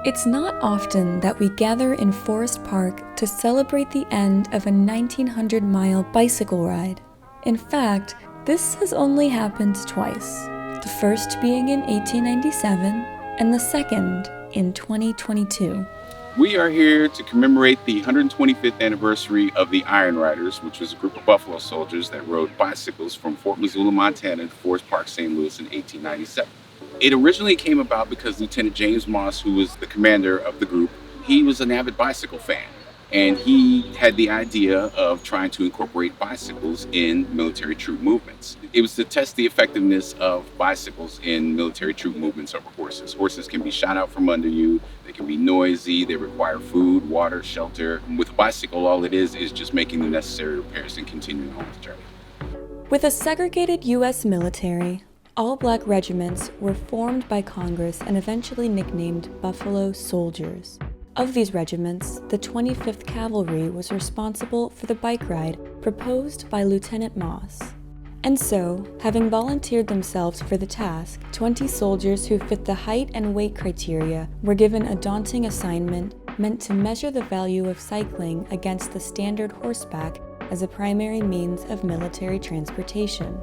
It's not often that we gather in Forest Park to celebrate the end of a 1,900-mile bicycle ride. In fact, this has only happened twice, the first being in 1897 and the second in 2022. We are here to commemorate the 125th anniversary of the Iron Riders, which was a group of Buffalo soldiers that rode bicycles from Fort Missoula, Montana to Forest Park, St. Louis in 1897. It originally came about because Lieutenant James Moss, who was the commander of the group, he was an avid bicycle fan. And he had the idea of trying to incorporate bicycles in military troop movements. It was to test the effectiveness of bicycles in military troop movements over horses. Horses can be shot out from under you, they can be noisy, they require food, water, shelter. With a bicycle, all it is just making the necessary repairs and continuing on the journey. With a segregated U.S. military, all-black regiments were formed by Congress and eventually nicknamed Buffalo Soldiers. Of these regiments, the 25th Cavalry was responsible for the bike ride proposed by Lieutenant Moss. And so, having volunteered themselves for the task, 20 soldiers who fit the height and weight criteria were given a daunting assignment meant to measure the value of cycling against the standard horseback as a primary means of military transportation.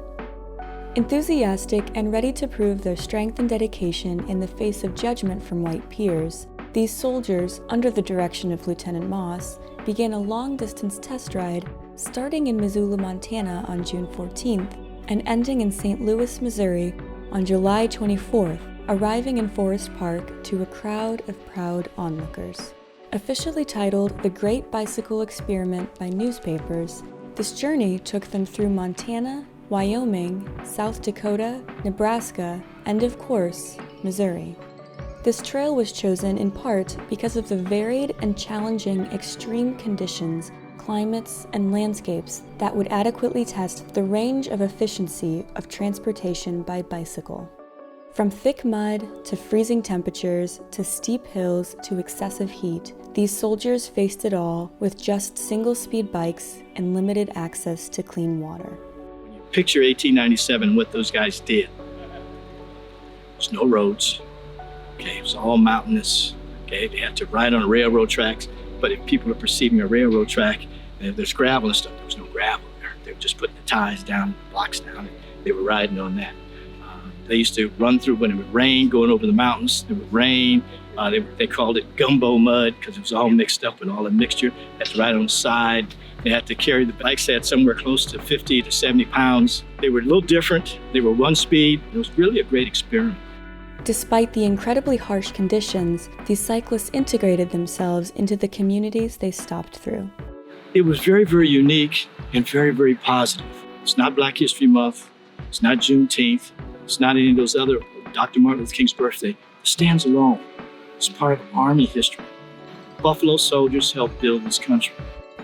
Enthusiastic and ready to prove their strength and dedication in the face of judgment from white peers, these soldiers, under the direction of Lieutenant Moss, began a long-distance test ride starting in Missoula, Montana on June 14th and ending in St. Louis, Missouri on July 24th, arriving in Forest Park to a crowd of proud onlookers. Officially titled The Great Bicycle Experiment by newspapers, this journey took them through Montana, Wyoming, South Dakota, Nebraska, and of course, Missouri. This trail was chosen in part because of the varied and challenging extreme conditions, climates, and landscapes that would adequately test the range of efficiency of transportation by bicycle. From thick mud to freezing temperatures to steep hills to excessive heat, these soldiers faced it all with just single-speed bikes and limited access to clean water. Picture 1897, what those guys did. There's no roads. Okay, it was all mountainous. Okay, they had to ride on railroad tracks. But if people are perceiving a railroad track, there's gravel and stuff. There was no gravel there. They were just putting the ties down, blocks down, and they were riding on that. They used to run through when it would rain, going over the mountains. It would rain. They called it gumbo mud because it was all mixed up with all the mixture. They had to ride on the side. They had to carry the bikes. They had somewhere close to 50 to 70 pounds. They were a little different. They were one speed. It was really a great experiment. Despite the incredibly harsh conditions, these cyclists integrated themselves into the communities they stopped through. It was very, very unique and very, very positive. It's not Black History Month. It's not Juneteenth. It's not any of those other, Dr. Martin Luther King's birthday. It stands alone. It's part of Army history. Buffalo soldiers helped build this country.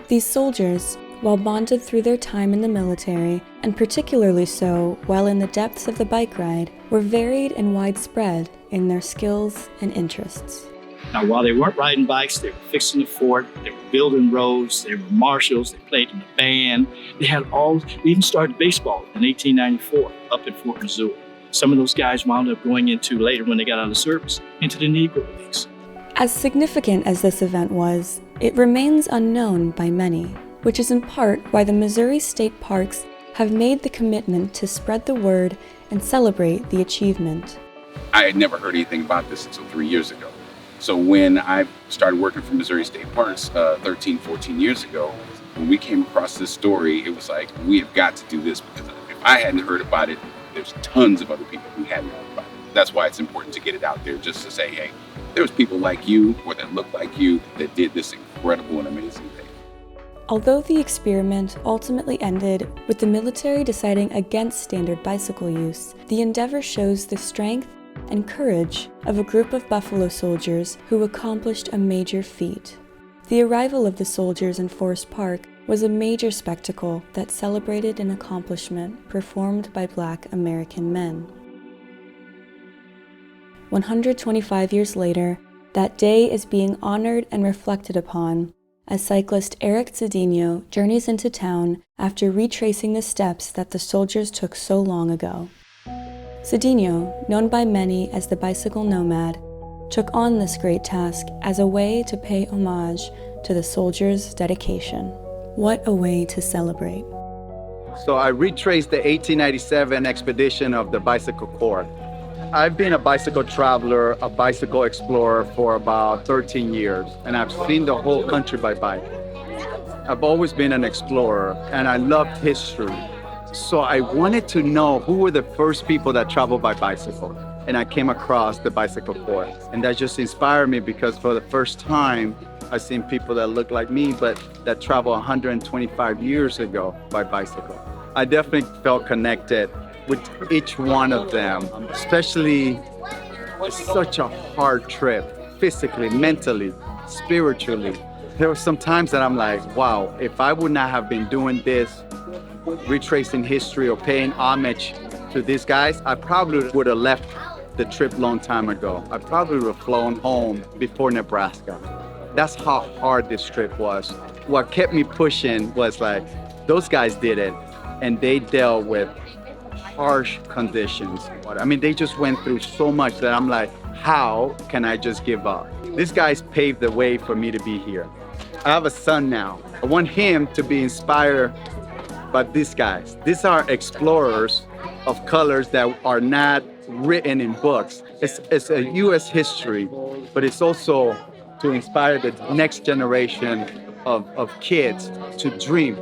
These soldiers, while bonded through their time in the military, and particularly so while in the depths of the bike ride, were varied and widespread in their skills and interests. Now, while they weren't riding bikes, they were fixing the fort, they were building roads, they were marshals, they played in a band. They even started baseball in 1894 up in Fort Missoula. Some of those guys wound up going into, later when they got out of service, into the Negro Leagues. As significant as this event was, it remains unknown by many, which is in part why the Missouri State Parks have made the commitment to spread the word and celebrate the achievement. I had never heard anything about this until 3 years ago. So when I started working for Missouri State Parks 13, 14 years ago, when we came across this story, it was like, we have got to do this, because if I hadn't heard about it, there's tons of other people who hadn't heard about it. That's why it's important to get it out there, just to say, hey, there's people like you, or that look like you, that did this incredible and amazing thing. Although the experiment ultimately ended with the military deciding against standard bicycle use, the endeavor shows the strength and courage of a group of Buffalo soldiers who accomplished a major feat. The arrival of the soldiers in Forest Park was a major spectacle that celebrated an accomplishment performed by Black American men. 125 years later, that day is being honored and reflected upon as cyclist Erick Cedeño journeys into town after retracing the steps that the soldiers took so long ago. Cedeño, known by many as the Bicycle Nomad, took on this great task as a way to pay homage to the soldiers' dedication. What a way to celebrate. So I retraced the 1897 expedition of the Bicycle Corps. I've been a bicycle traveler, a bicycle explorer for about 13 years, and I've seen the whole country by bike. I've always been an explorer, and I loved history. So I wanted to know who were the first people that traveled by bicycle. And I came across the Bicycle Corps. And that just inspired me because for the first time, I've seen people that look like me, but that traveled 125 years ago by bicycle. I definitely felt connected with each one of them, especially it's such a hard trip, physically, mentally, spiritually. There were some times that I'm like, wow, if I would not have been doing this, retracing history or paying homage to these guys, I probably would have left the trip long time ago. I probably would have flown home before Nebraska. That's how hard this trip was. What kept me pushing was like, those guys did it, and they dealt with harsh conditions. I mean, they just went through so much that I'm like, how can I just give up? These guys paved the way for me to be here. I have a son now. I want him to be inspired by these guys. These are explorers of colors that are not written in books. It's a U.S. history, but it's also to inspire the next generation of kids to dream.